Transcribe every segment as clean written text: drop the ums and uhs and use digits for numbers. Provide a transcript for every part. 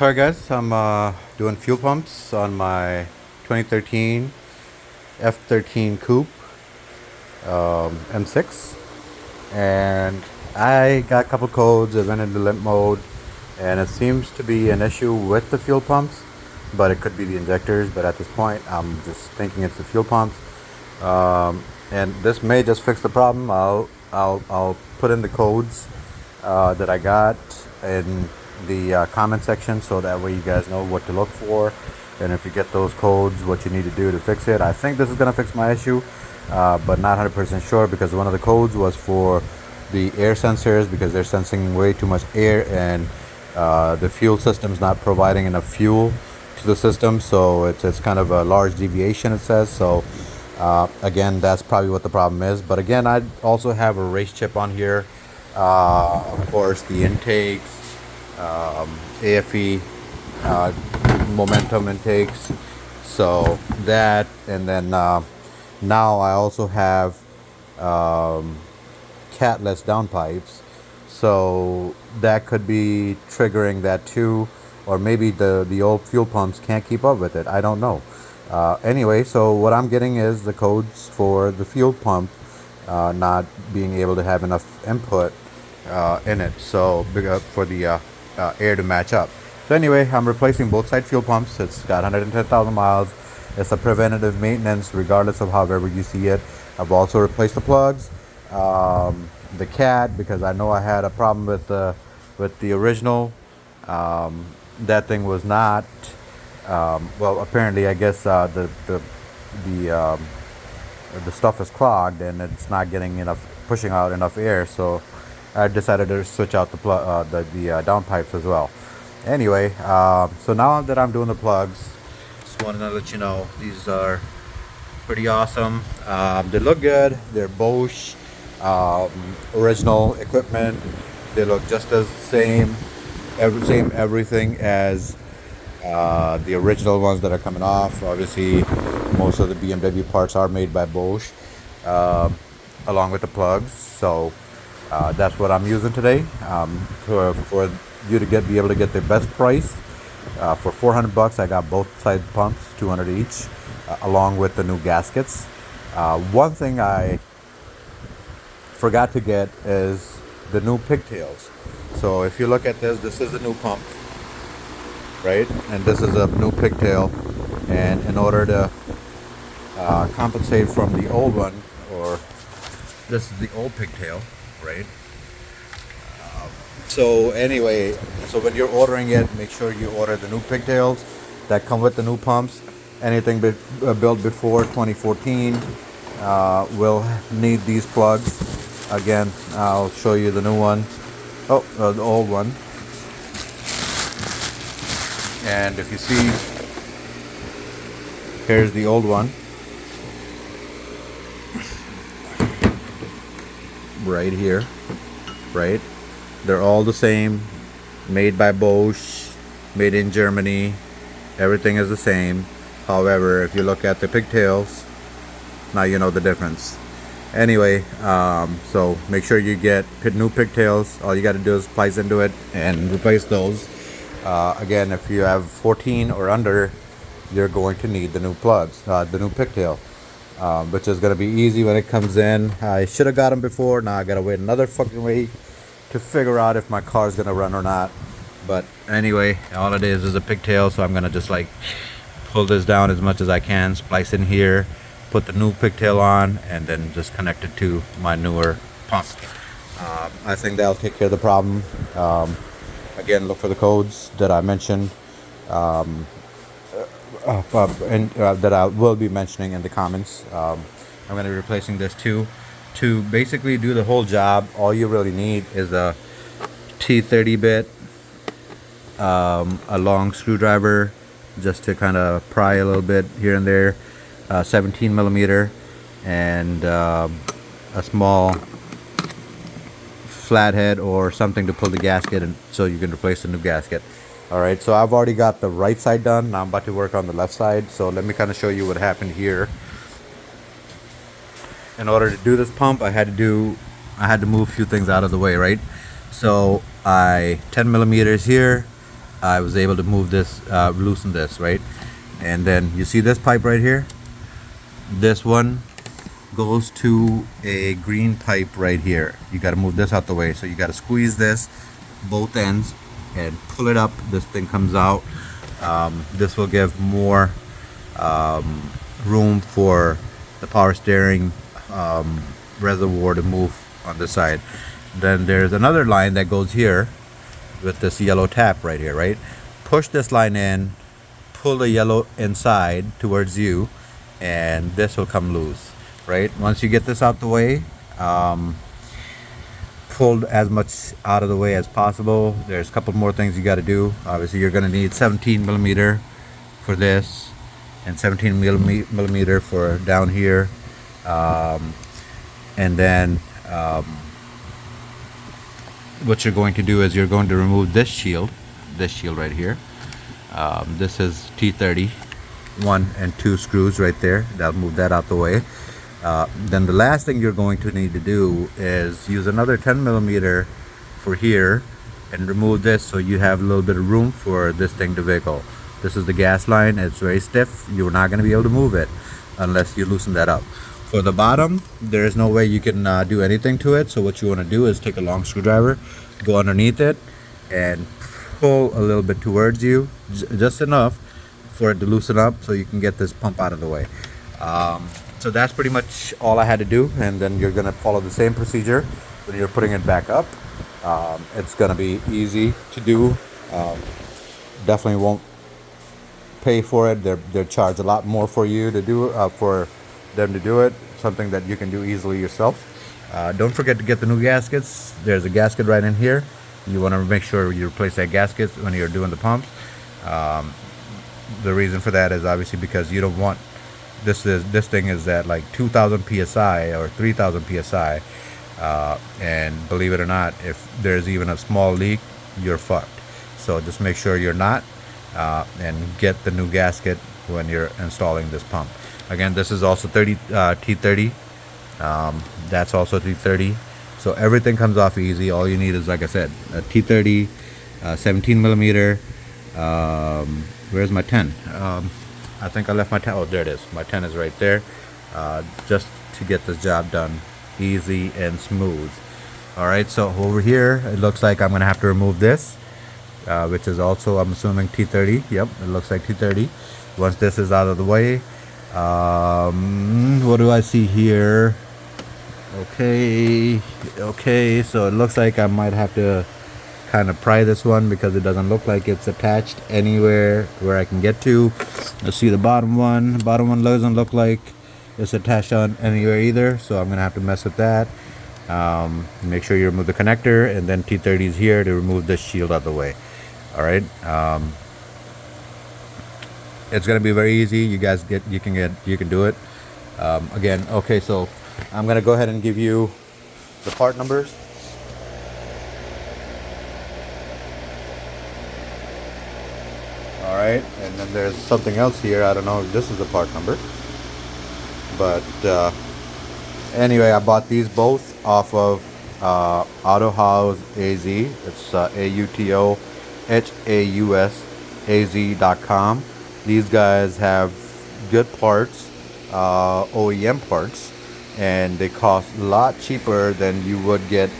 Alright guys, I'm doing fuel pumps on my 2013 f13 coupe M6, and I got a couple codes. I went into limp mode, and it seems to be an issue with the fuel pumps, but it could be the injectors. But at this point I'm just thinking it's the fuel pumps, and this may just fix the problem. I'll put in the codes that I got in the comment section, so that way you guys know what to look for, and if you get those codes, what you need to do to fix it. I think this is going to fix my issue, but not 100% sure, because one of the codes was for the air sensors, because they're sensing way too much air, and the fuel system's not providing enough fuel to the system, so it's kind of a large deviation, it says. So again, that's probably what the problem is. But again, I also have a race chip on here, of course, the intakes, AFE, momentum intakes, so that, and then now I also have catless downpipes, so that could be triggering that too, or maybe the old fuel pumps can't keep up with it. I don't know. Anyway, so what I'm getting is the codes for the fuel pump not being able to have enough input in it, so for the air to match up. So anyway, I'm replacing both side fuel pumps. It's got 110,000 miles. It's a preventative maintenance regardless of however you see it. I've also replaced the plugs, the cat, because I know I had a problem with the original. That thing was not well, apparently I guess the stuff is clogged and it's not getting enough, pushing out enough air, so I decided to switch out the downpipes as well. Anyway, so now that I'm doing the plugs, just wanted to let you know these are pretty awesome. They look good. They're Bosch original equipment. They look just as same everything as the original ones that are coming off. Obviously, most of the BMW parts are made by Bosch, along with the plugs. So that's what I'm using today, for you to be able to get the best price. For $400, I got both side pumps, 200 each, along with the new gaskets. One thing I forgot to get is the new pigtails. So if you look at this is the new pump, right? And this is a new pigtail. And in order to compensate from the old one, or this is the old pigtail, right? So anyway, so when you're ordering it, make sure you order the new pigtails that come with the new pumps. Anything built before 2014 will need these plugs. Again, I'll show you the new one. Oh, the old one. And if you see, here's the old one. Right here, right? They're all the same, made by Bosch, made in Germany. Everything is the same. However, if you look at the pigtails, now you know the difference. Anyway, so make sure you get new pigtails. All you got to do is splice into it and replace those. Again, if you have 14 or under, you're going to need the new plugs, the new pigtail, which is going to be easy when it comes in. I should have got them before. Now I got to wait another fucking week to figure out if my car's going to run or not. But anyway, all it is a pigtail, so I'm going to just like pull this down as much as I can, splice in here, put the new pigtail on, and then just connect it to my newer pump. I think that'll take care of the problem. Again, look for the codes that I mentioned, and that I will be mentioning in the comments. I'm going to be replacing this too. To basically do the whole job, all you really need is a T30 bit, a long screwdriver, just to kind of pry a little bit here and there, 17 millimeter, and a small flathead or something to pull the gasket, and so you can replace the new gasket. All right, so I've already got the right side done. Now I'm about to work on the left side, so let me kind of show you what happened here. In order to do this pump, I had to move a few things out of the way, right? So 10 millimeters here, I was able to move this, loosen this, right? And then you see this pipe right here? This one goes to a green pipe right here. You got to move this out the way. So you got to squeeze this, both ends, and pull it up. This thing comes out. This will give more room for the power steering reservoir to move on this side. Then there's another line that goes here with this yellow tap right here, right? Push this line in, pull the yellow inside towards you, and this will come loose, right? Once you get this out the way, pulled as much out of the way as possible. There's a couple more things you got to do. Obviously you're going to need 17 millimeter for this and 17 millimeter for down here, and then what you're going to do is you're going to remove this shield right here. This is T30, 1 and 2 screws right there. That'll move that out the way. Then the last thing you're going to need to do is use another 10 millimeter for here and remove this, so you have a little bit of room for this thing to wiggle. This is the gas line. It's very stiff. You're not going to be able to move it unless you loosen that up. For the bottom, there is no way you can do anything to it. So what you want to do is take a long screwdriver, go underneath it, and pull a little bit towards you, just enough for it to loosen up so you can get this pump out of the way. So that's pretty much all I had to do, and then you're going to follow the same procedure when you're putting it back up. It's going to be easy to do. Definitely won't pay for it. They're charged a lot more for you to do, for them to do it, something that you can do easily yourself. Don't forget to get the new gaskets. There's a gasket right in here. You want to make sure you replace that gasket when you're doing the pumps. The reason for that is obviously because you don't want this thing is at like 2,000 psi or 3,000 psi, and believe it or not, if there's even a small leak, you're fucked. So just make sure you're not, and get the new gasket when you're installing this pump. Again, this is also T30. That's also T30. So everything comes off easy. All you need is, like I said, a T30, 17 millimeter. Where's my 10? I think I left my 10. Oh, there it is. My 10 is right there. Just to get this job done easy and smooth. All right, so over here, it looks like I'm gonna have to remove this, which is also, I'm assuming, T30. Yep, it looks like T30. Once this is out of the way, what do I see here? Okay, so it looks like I might have to kind of pry this one because it doesn't look like it's attached anywhere where I can get to. Let's see the bottom one. The bottom one doesn't look like it's attached on anywhere either, so I'm gonna have to mess with that. Make sure you remove the connector, and then T30 is here to remove this shield out of the way. All right, it's gonna be very easy. You guys you can do it. Again, okay, so I'm gonna go ahead and give you the part numbers. All right, and then there's something else here. I don't know if this is the part number, but anyway, I bought these both off of Auto House AZ. It's AUTOHAUSAZ.com. These guys have good parts, OEM parts, and they cost a lot cheaper than you would get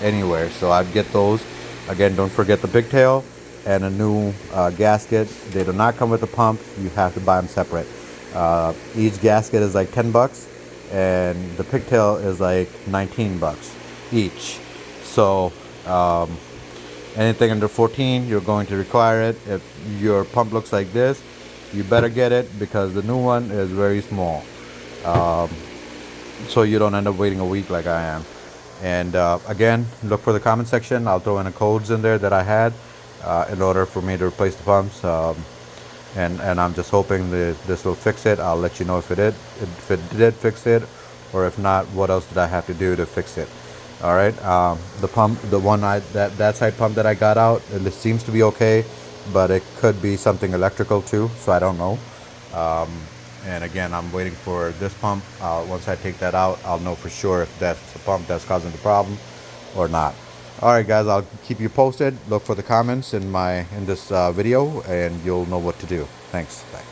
anywhere. So I'd get those. Again, don't forget the pigtail and a new gasket. They do not come with the pump. You have to buy them separate. Each gasket is like $10, and the pigtail is like $19 each. So anything under 14, you're going to require it. If your pump looks like this, you better get it, because the new one is very small. So you don't end up waiting a week like I am. And again, look for the comment section. I'll throw in the codes in there that I had in order for me to replace the pumps. And I'm just hoping that this will fix it. I'll let you know if it did fix it, or if not, what else did I have to do to fix it. All right, the pump, the one that side pump that I got out, it seems to be okay, but it could be something electrical too, so I don't know. And again, I'm waiting for this pump. Once I take that out, I'll know for sure if that's the pump that's causing the problem or not. All right, guys, I'll keep you posted. Look for the comments in this video, and you'll know what to do. Thanks. Bye.